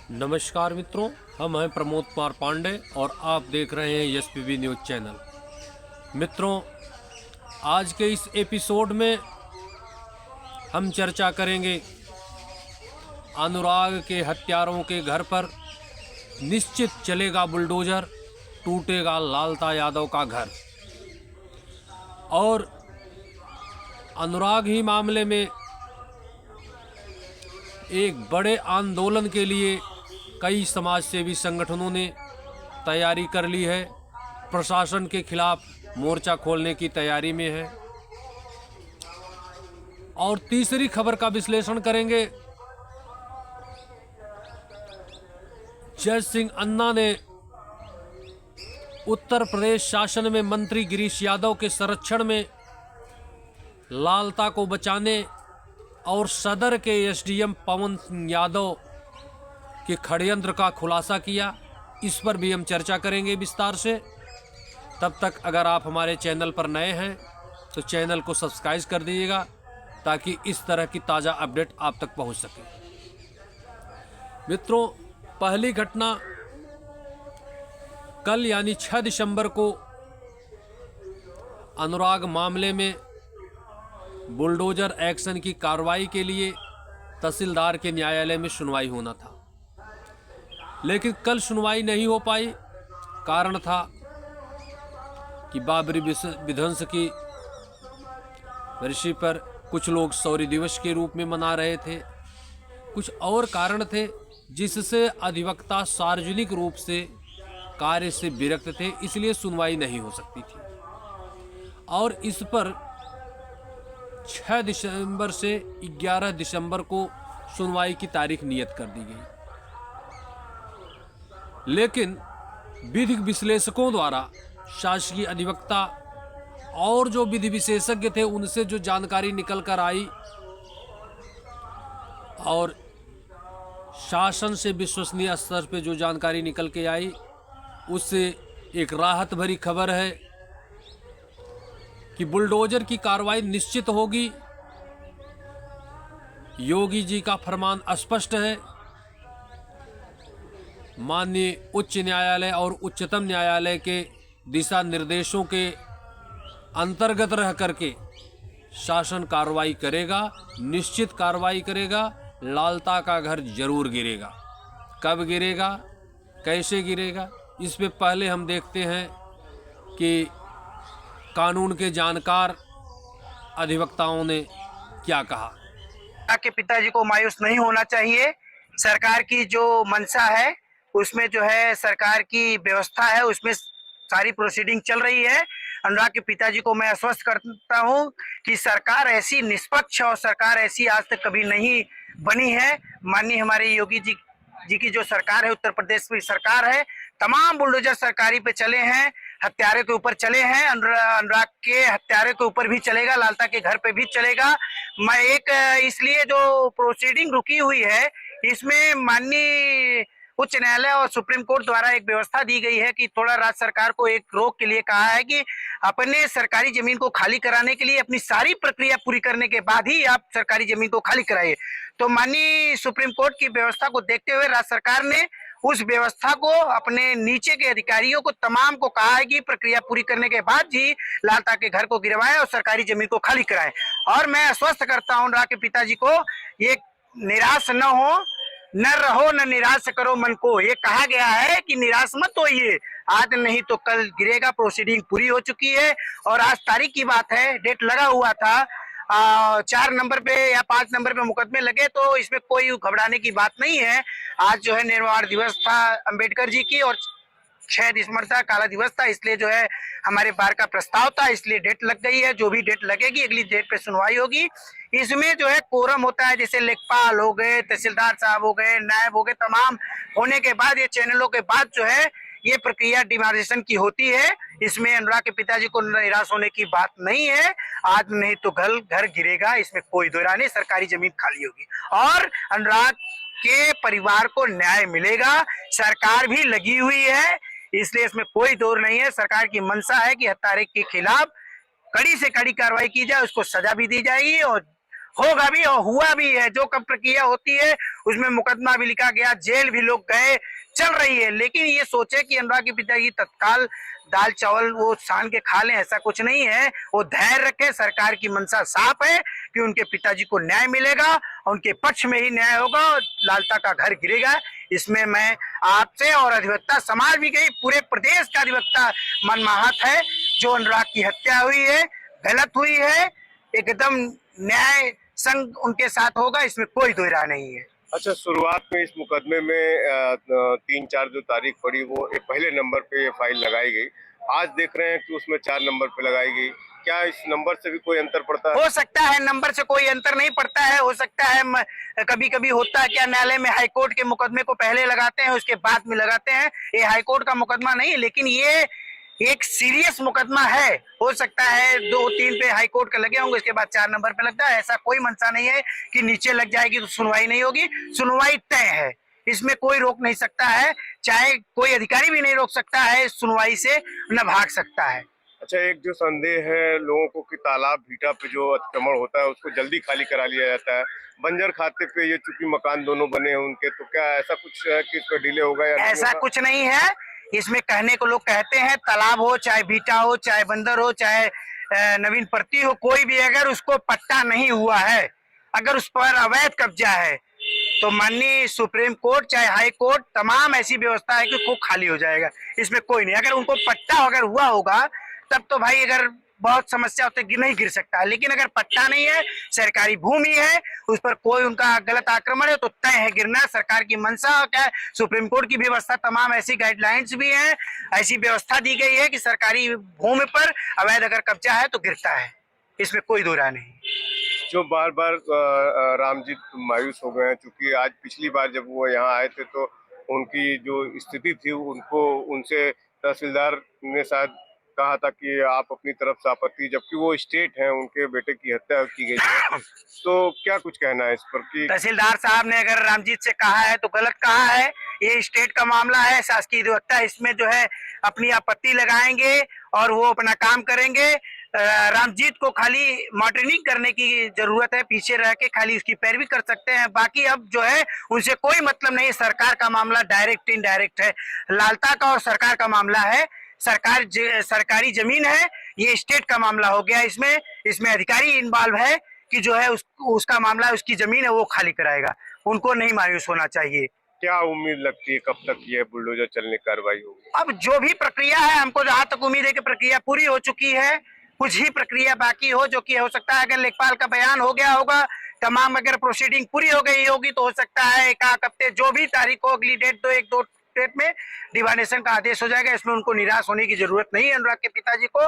नमस्कार मित्रों, हम हैं प्रमोद कुमार पांडे और आप देख रहे हैं एसपीबी न्यूज़ चैनल। मित्रों, आज के इस एपिसोड में हम चर्चा करेंगे अनुराग के हत्यारों के घर पर निश्चित चलेगा बुलडोज़र, टूटेगा लालता यादव का घर। और अनुराग ही मामले में एक बड़े आंदोलन के लिए कई समाजसेवी संगठनों ने तैयारी कर ली है, प्रशासन के खिलाफ मोर्चा खोलने की तैयारी में है। और तीसरी खबर का विश्लेषण करेंगे। जय सिंह अन्ना ने उत्तर प्रदेश शासन में मंत्री गिरीश यादव के संरक्षण में लालता को बचाने और सदर के एसडीएम पवन सिंह यादव के षड्यंत्र का खुलासा किया। इस पर भी हम चर्चा करेंगे विस्तार से। तब तक अगर आप हमारे चैनल पर नए हैं तो चैनल को सब्सक्राइब कर दीजिएगा ताकि इस तरह की ताज़ा अपडेट आप तक पहुंच सके। मित्रों, पहली घटना कल यानी 6 दिसंबर को अनुराग मामले में बुलडोजर एक्शन की कार्रवाई के लिए तहसीलदार के न्यायालय में सुनवाई होना था, लेकिन कल सुनवाई नहीं हो पाई। कारण था कि बाबरी विध्वंस की वर्षी पर कुछ लोग शौर्य दिवस के रूप में मना रहे थे, कुछ और कारण थे जिससे अधिवक्ता सार्वजनिक रूप से कार्य से विरक्त थे, इसलिए सुनवाई नहीं हो सकती थी। और इस पर 6 दिसंबर से 11 दिसंबर को सुनवाई की तारीख नियत कर दी गई। लेकिन विधिक विश्लेषकों द्वारा शासकीय अधिवक्ता और जो विधि विशेषज्ञ थे उनसे जो जानकारी निकल कर आई और शासन से विश्वसनीय स्तर पर जो जानकारी निकल के आई, उससे एक राहत भरी खबर है कि बुलडोजर की कार्रवाई निश्चित होगी। योगी जी का फरमान स्पष्ट है। माननीय उच्च न्यायालय और उच्चतम न्यायालय के दिशा निर्देशों के अंतर्गत रह करके शासन कार्रवाई करेगा, निश्चित कार्रवाई करेगा। लालता का घर जरूर गिरेगा। कब गिरेगा, कैसे गिरेगा, इस पे पहले हम देखते हैं कि कानून के जानकार अधिवक्ताओं ने क्या कहा। के पिताजी को मायूस नहीं होना चाहिए। सरकार की जो मंशा है उसमें जो है सरकार की व्यवस्था है, उसमें सारी प्रोसीडिंग चल रही है। अनुराग के पिताजी को मैं आश्वस्त करता हूं कि सरकार ऐसी निष्पक्ष और सरकार ऐसी आज तक कभी नहीं बनी है। माननीय हमारे योगी जी की जो सरकार है, उत्तर प्रदेश की सरकार है, तमाम बुलडोजर सरकारी पे चले हैं, हत्यारे के ऊपर चले हैं। अनुराग के हत्यारे के ऊपर भी चलेगा, लालता के घर पे भी चलेगा। मैं एक इसलिए जो प्रोसीडिंग रुकी हुई है इसमें माननीय उच्च न्यायालय और सुप्रीम कोर्ट द्वारा एक व्यवस्था दी गई है कि थोड़ा राज्य सरकार को एक रोक के लिए कहा है कि अपने सरकारी जमीन को खाली कराने के लिए अपनी सारी प्रक्रिया पूरी करने के बाद ही आप सरकारी जमीन को खाली कराइए। तो माननीय सुप्रीम कोर्ट की व्यवस्था को देखते हुए राज्य सरकार ने उस व्यवस्था को अपने नीचे के अधिकारियों को तमाम को कहा है कि प्रक्रिया पूरी करने के बाद ही लालता के घर को गिरवाएं और सरकारी जमीन को खाली कराएं। और मैं आश्वस्त करता हूं अनुराग के पिताजी को, ये निराश न हो, न रहो, न निराश करो मन को। ये कहा गया है कि निराश मत होइए, आज नहीं तो कल गिरेगा। प्रोसीडिंग पूरी हो चुकी है और आज तारीख की बात है, डेट लगा हुआ था। 4 नंबर पे या 5 नंबर पे मुकदमे लगे, तो इसमें कोई घबराने की बात नहीं है। आज जो है निर्वाण दिवस था अंबेडकर जी की और 6 दिसंबर था काला दिवस था, इसलिए जो है हमारे बार का प्रस्ताव था, इसलिए डेट लग गई है। जो भी डेट लगेगी अगली डेट पे सुनवाई होगी। इसमें जो है कोरम होता है, जैसे लेखपाल हो गए, तहसीलदार साहब हो गए, नायब हो गए, तमाम होने के बाद ये चैनलों के बाद जो है ये प्रक्रिया डिमार्केशन की होती है। इसमें अनुराग के पिताजी को निराश होने की बात नहीं है। आज नहीं तो घर गिरेगा, इसमें कोई दो राय नहीं। सरकारी जमीन खाली होगी और अनुराग के परिवार को न्याय मिलेगा। सरकार भी लगी हुई है, इसलिए इसमें कोई दौर नहीं है। सरकार की मंशा है कि हत्यारे के खिलाफ कड़ी से कड़ी कार्रवाई की जाए, उसको सजा भी दी जाएगी होगा भी और हुआ भी है। जो कब प्रक्रिया होती है उसमें मुकदमा भी लिखा गया, जेल भी लोग गए, चल रही है। लेकिन ये सोचे कि अनुराग के पिताजी तत्काल दाल चावल वो सान के खा लें, ऐसा कुछ नहीं है। वो धैर्य रखे, सरकार की मंशा साफ है कि उनके पिताजी को न्याय मिलेगा और उनके पक्ष में ही न्याय होगा और लालता का घर गिरेगा। इसमें मैं आपसे और अधिवक्ता समाज भी गई, पूरे प्रदेश का अधिवक्ता मनमाहत है। जो अनुराग की हत्या हुई है गलत हुई है, एकदम न्याय संग उनके साथ होगा, इसमें कोई दो राय नहीं है। अच्छा, शुरुआत में इस मुकदमे में 3-4 जो तारीख पड़ी वो पहले नंबर पे ये फाइल लगाई गई। आज देख रहे हैं कि उसमें 4 नंबर पे लगाई गई। क्या इस नंबर से भी कोई अंतर पड़ता है? हो सकता है, नंबर से कोई अंतर नहीं पड़ता है। हो सकता है कभी कभी होता है क्या, न्यायालय में हाईकोर्ट के मुकदमे को पहले लगाते हैं उसके बाद में लगाते हैं। ये हाईकोर्ट का मुकदमा नहीं है, लेकिन ये एक सीरियस मुकदमा है। हो सकता है 2-3 पे हाईकोर्ट का लगे होंगे, उसके बाद 4 नंबर पे लगता है। ऐसा कोई मंशा नहीं है कि नीचे लग जाएगी तो सुनवाई नहीं होगी। सुनवाई तय है, इसमें कोई रोक नहीं सकता है, चाहे कोई अधिकारी भी नहीं रोक सकता है। सुनवाई से न भाग सकता है। अच्छा, एक जो संदेह है लोगों को कि तालाब भीटा पे जो अतिक्रमण होता है उसको जल्दी खाली करा लिया जाता है। बंजर खाते पे ये चूंकि मकान दोनों बने हैं उनके, तो क्या ऐसा कुछ है कि इसमें डिले होगा या नहीं ऐसा होगा? कुछ नहीं है। इसमें कहने को लोग कहते हैं तालाब हो चाहे भीटा हो चाहे बंदर हो चाहे नवीन प्रति हो, कोई भी अगर उसको पट्टा नहीं हुआ है, अगर उस पर अवैध कब्जा है, तो माननीय सुप्रीम कोर्ट चाहे हाई कोर्ट तमाम ऐसी व्यवस्था है कि वो खाली हो जाएगा। इसमें कोई नहीं, अगर उनको पट्टा अगर हुआ होगा तब तो भाई अगर बहुत समस्या होते नहीं गिर सकता है। लेकिन अगर पट्टा नहीं है, सरकारी भूमि है, उस पर कोई उनका गलत आक्रमण है तो तय है गिरना। सरकार की मंशा क्या है, सुप्रीम कोर्ट की व्यवस्था, तमाम ऐसी गाइडलाइंस भी हैं, ऐसी व्यवस्था दी गई है कि सरकारी भूमि पर अवैध अगर कब्जा है तो गिरता है। इसमें कोई दो राय नहीं। जो बार बार रामजीत मायूस हो गए हैं, क्योंकि आज पिछली बार जब वो यहाँ आए थे तो उनकी जो स्थिति थी उनको उनसे तहसीलदार ने शायद कहा था कि आप अपनी तरफ से आपत्ति, जबकि वो स्टेट हैं, उनके बेटे की हत्या की गई है। तो क्या कुछ कहना है इस पर कि तहसीलदार साहब ने अगर रामजीत से कहा है तो गलत कहा है। ये स्टेट का मामला है, शासकीय अधिवक्ता इसमें जो है अपनी आपत्ति लगाएंगे और वो अपना काम करेंगे। रामजीत को खाली मॉनिटरिंग करने की जरूरत है, पीछे रह के खाली उसकी पैरवी कर सकते हैं। बाकी अब जो है उनसे कोई मतलब नहीं। सरकार का मामला डायरेक्ट इनडायरेक्ट है, लालता का और सरकार का मामला है। सरकारी जमीन है, ये स्टेट का मामला हो गया। इसमें अधिकारी इन्वॉल्व है कि जो है उसका मामला, उसकी जमीन है वो खाली कराएगा। उनको नहीं मायूस होना चाहिए। क्या उम्मीद लगती है कब तक यह बुलडोजर चलने की कार्रवाई होगी? अब जो भी प्रक्रिया है, हमको जहां तक उम्मीद है कि प्रक्रिया पूरी हो चुकी है, कुछ ही प्रक्रिया बाकी हो, जो कि हो सकता है अगर लेखपाल का बयान हो गया होगा, तमाम अगर प्रोसीडिंग पूरी हो गई होगी तो हो सकता है 1 हफ्ते, जो भी तारीख हो, अगली डेट तो 1-2 डेट में डिवाइडेशन का आदेश हो जाएगा। इसमें उनको निराश होने की जरूरत नहीं है। अनुराग के पिताजी को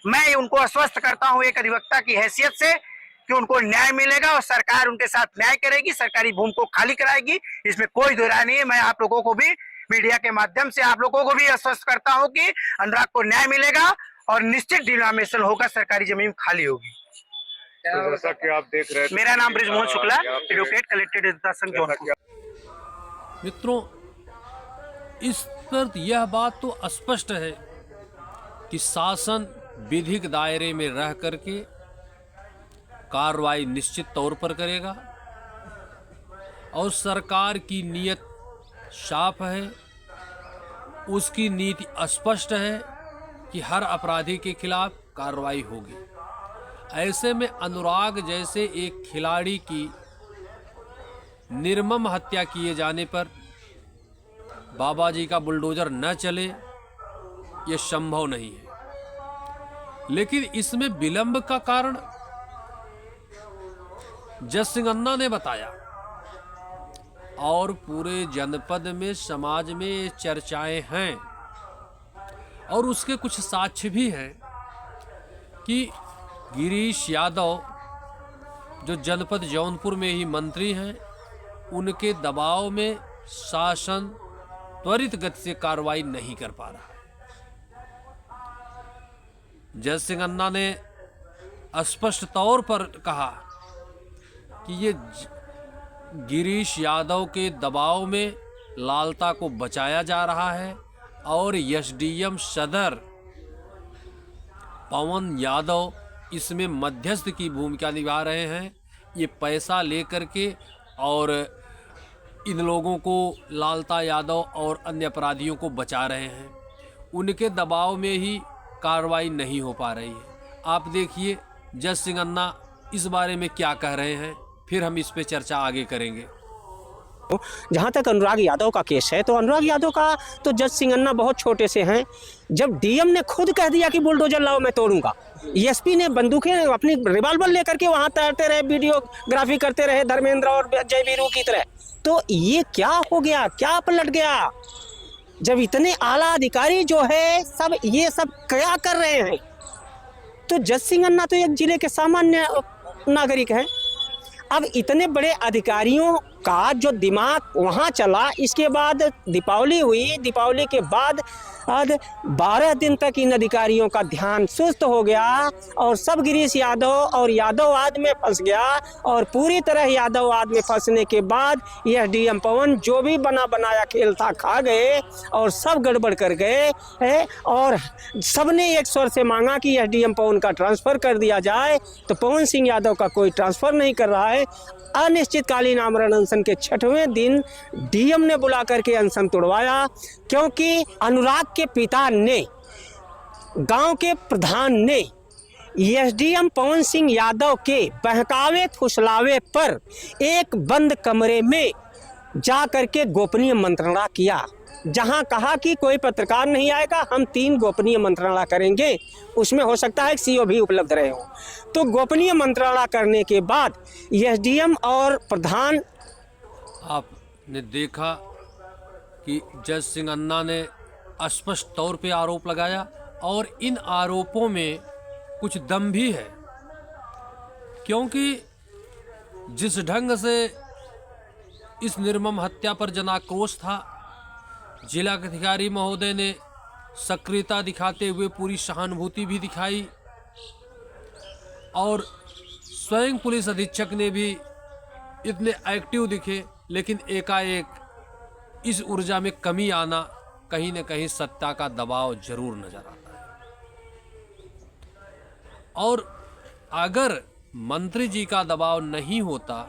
मैं उनको आश्वस्त करता हूं एक अधिवक्ता की हैसियत से कि उनको न्याय मिलेगा और सरकार उनके साथ न्याय करेगी, सरकारी भूमि को खाली कराएगी। इसमें कोई दो राय नहीं है। मैं आप लोगों को भी मीडिया के माध्यम से आप लोगों को भी आश्वस्त करता हूं कि अनुराग को न्याय मिलेगा और निश्चित डिनोमिनेशन होगा, सरकारी जमीन खाली होगी। तो जैसा कि आप देख रहे थे, मेरा नाम बृजमोहन शुक्ला, एडवोकेट, कलेक्टेड अधिवक्ता संघ जौनपुर। मित्रों, इस पर यह बात तो स्पष्ट है कि शासन विधिक दायरे में रह करके कार्रवाई निश्चित तौर पर करेगा और सरकार की नीयत साफ है, उसकी नीति स्पष्ट है कि हर अपराधी के खिलाफ कार्रवाई होगी। ऐसे में अनुराग जैसे एक खिलाड़ी की निर्मम हत्या किए जाने पर बाबा जी का बुलडोजर न चले, यह संभव नहीं है। लेकिन इसमें विलंब का कारण जस सिंह अन्ना ने बताया और पूरे जनपद में, समाज में चर्चाएं हैं और उसके कुछ साक्ष्य भी हैं कि गिरीश यादव जो जनपद जौनपुर में ही मंत्री हैं, उनके दबाव में शासन त्वरित गति से कार्रवाई नहीं कर पा रहा है। जय सिंह अन्ना ने स्पष्ट तौर पर कहा कि ये गिरीश यादव के दबाव में लालता को बचाया जा रहा है और एसडीएम सदर पवन यादव इसमें मध्यस्थ की भूमिका निभा रहे हैं। ये पैसा लेकर के और इन लोगों को, लालता यादव और अन्य अपराधियों को बचा रहे हैं। उनके दबाव में ही कार्रवाई नहीं हो पा रही है। आप देखिए जज सिंह अन्ना इस बारे में क्या कह रहे हैं, फिर हम इस पे चर्चा आगे करेंगे। जहाँ तक अनुराग यादव का केस है, तो अनुराग यादव का तो जज सिंह अन्ना बहुत छोटे से हैं। जब डीएम ने खुद कह दिया कि बुलडोजर लाओ मैं तोड़ूंगा, एसपी ने बंदूकें अपनी रिवॉल्वर लेकर के वहाँ तैरते रहे, वीडियोग्राफी करते रहे धर्मेंद्र और जयवीरू की तरह, तो ये क्या हो गया, क्या पलट गया? जब इतने आला अधिकारी जो है सब ये सब क्या कर रहे हैं? तो जज सिंह अन्ना तो एक जिले के सामान्य नागरिक हैं। अब इतने बड़े अधिकारियों का जो दिमाग वहाँ चला, इसके बाद दीपावली हुई, दीपावली के बाद 12 दिन तक इन अधिकारियों का ध्यान सुस्त हो गया और सब गिरीश यादव और यादववाद में फंस गया। और पूरी तरह यादववाद में फंसने के बाद यह डीएम पवन जो भी बना बनाया खेल था खा गए और सब गड़बड़ कर गए है। और सबने एक स्वर से मांगा कि यह डीएम पवन का ट्रांसफ़र कर दिया जाए, तो पवन सिंह यादव का कोई ट्रांसफ़र नहीं कर रहा है। अनिश्चितकालीन आमरण अनशन के 6वें दिन डीएम ने बुला करके अनशन तोड़वाया, क्योंकि अनुराग के पिता ने, गांव के प्रधान ने एसडीएम पवन सिंह यादव के बहकावे फुसलावे पर एक बंद कमरे में जा करके गोपनीय मंत्रणा किया, जहां कहा कि कोई पत्रकार नहीं आएगा, हम 3 गोपनीय मंत्रणा करेंगे, उसमें हो सकता है सीओ भी उपलब्ध रहे हो। तो गोपनीय मंत्रणा करने के बाद एसडीएम और प्रधान, आपने देखा कि जज सिंह अन्ना ने स्पष्ट तौर पे आरोप लगाया और इन आरोपों में कुछ दम भी है, क्योंकि जिस ढंग से इस निर्मम हत्या पर जनाक्रोश था, जिला अधिकारी महोदय ने सक्रियता दिखाते हुए पूरी सहानुभूति भी दिखाई और स्वयं पुलिस अधीक्षक ने भी इतने एक्टिव दिखे, लेकिन एकाएक इस ऊर्जा में कमी आना कहीं न कहीं सत्ता का दबाव जरूर नजर आता है। और अगर मंत्री जी का दबाव नहीं होता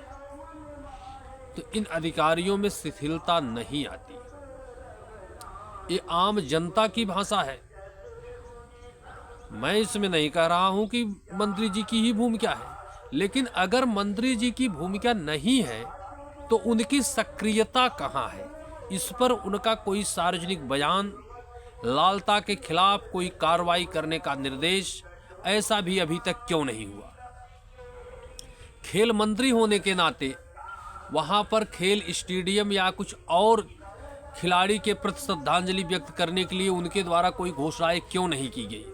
तो इन अधिकारियों में शिथिलता नहीं आती। ये आम जनता की भाषा है। मैं इसमें नहीं कह रहा हूं कि मंत्री जी की ही भूमिका है, लेकिन अगर मंत्री जी की भूमिका नहीं है तो उनकी सक्रियता कहां है? इस पर उनका कोई सार्वजनिक बयान, लालता के खिलाफ कोई कार्रवाई करने का निर्देश, ऐसा भी अभी तक क्यों नहीं हुआ? खेल मंत्री होने के नाते वहां पर खेल स्टेडियम या कुछ और खिलाड़ी के प्रति श्रद्धांजलि व्यक्त करने के लिए उनके द्वारा कोई घोषणाएं क्यों नहीं की गई?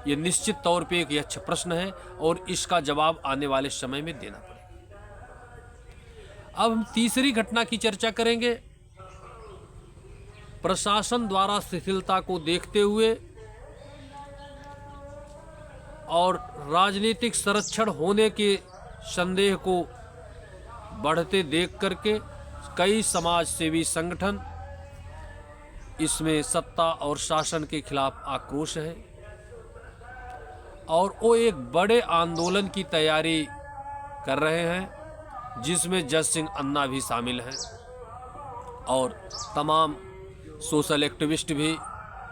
ये निश्चित तौर पे एक अच्छा प्रश्न है और इसका जवाब आने वाले समय में देना पड़ेगा। अब हम तीसरी घटना की चर्चा करेंगे। प्रशासन द्वारा शिथिलता को देखते हुए और राजनीतिक संरक्षण होने के संदेह को बढ़ते देख करके कई समाज सेवी संगठन इसमें सत्ता और शासन के खिलाफ आक्रोश है और वो एक बड़े आंदोलन की तैयारी कर रहे हैं, जिसमें जज सिंह अन्ना भी शामिल हैं और तमाम सोशल एक्टिविस्ट भी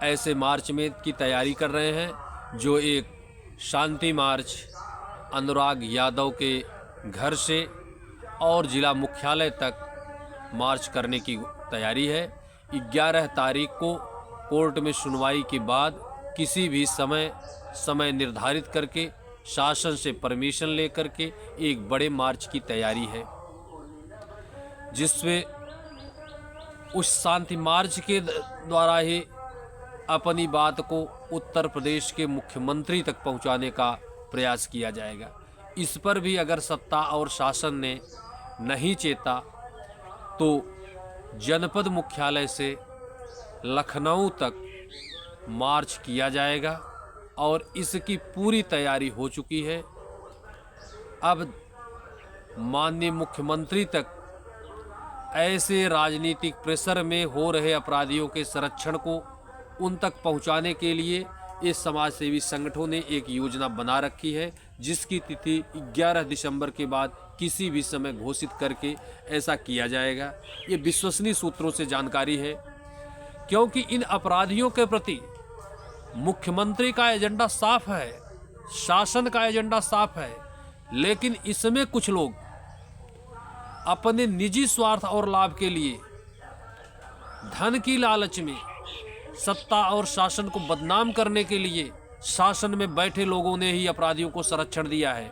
ऐसे मार्च में की तैयारी कर रहे हैं, जो एक शांति मार्च अनुराग यादव के घर से और जिला मुख्यालय तक मार्च करने की तैयारी है। 11 तारीख को कोर्ट में सुनवाई के बाद किसी भी समय निर्धारित करके शासन से परमिशन लेकर के एक बड़े मार्च की तैयारी है, जिसमें उस शांति मार्च के द्वारा ही अपनी बात को उत्तर प्रदेश के मुख्यमंत्री तक पहुंचाने का प्रयास किया जाएगा। इस पर भी अगर सत्ता और शासन ने नहीं चेता तो जनपद मुख्यालय से लखनऊ तक मार्च किया जाएगा और इसकी पूरी तैयारी हो चुकी है। अब माननीय मुख्यमंत्री तक ऐसे राजनीतिक प्रेशर में हो रहे अपराधियों के संरक्षण को उन तक पहुंचाने के लिए इस समाजसेवी संगठनों ने एक योजना बना रखी है, जिसकी तिथि 11 दिसंबर के बाद किसी भी समय घोषित करके ऐसा किया जाएगा। ये विश्वसनीय सूत्रों से जानकारी है, क्योंकि इन अपराधियों के प्रति मुख्यमंत्री का एजेंडा साफ है, शासन का एजेंडा साफ है, लेकिन इसमें कुछ लोग अपने निजी स्वार्थ और लाभ के लिए धन की लालच में सत्ता और शासन को बदनाम करने के लिए शासन में बैठे लोगों ने ही अपराधियों को संरक्षण दिया है।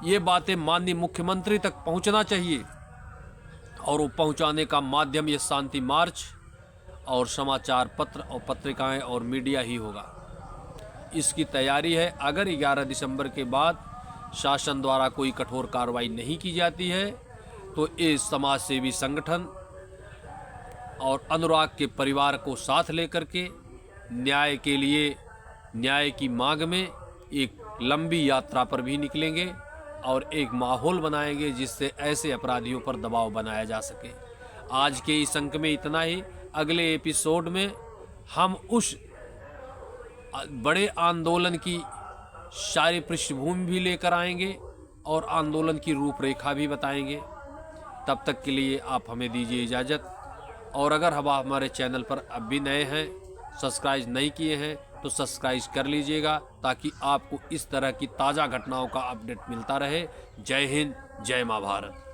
ये बातें माननीय मुख्यमंत्री तक पहुंचना चाहिए और वो पहुंचाने का माध्यम ये शांति मार्च और समाचार पत्र और पत्रिकाएं और मीडिया ही होगा। इसकी तैयारी है। अगर 11 दिसंबर के बाद शासन द्वारा कोई कठोर कार्रवाई नहीं की जाती है तो ये समाज सेवी संगठन और अनुराग के परिवार को साथ लेकर के न्याय के लिए, न्याय की मांग में एक लंबी यात्रा पर भी निकलेंगे और एक माहौल बनाएंगे जिससे ऐसे अपराधियों पर दबाव बनाया जा सके। आज के इस अंक में इतना ही। अगले एपिसोड में हम उस बड़े आंदोलन की सारी पृष्ठभूमि भी लेकर आएंगे और आंदोलन की रूपरेखा भी बताएंगे। तब तक के लिए आप हमें दीजिए इजाज़त। और अगर हम हमारे चैनल पर अब भी नए हैं, सब्सक्राइब नहीं किए हैं, तो सब्सक्राइब कर लीजिएगा ताकि आपको इस तरह की ताज़ा घटनाओं का अपडेट मिलता रहे। जय हिंद, जय माँ भारत।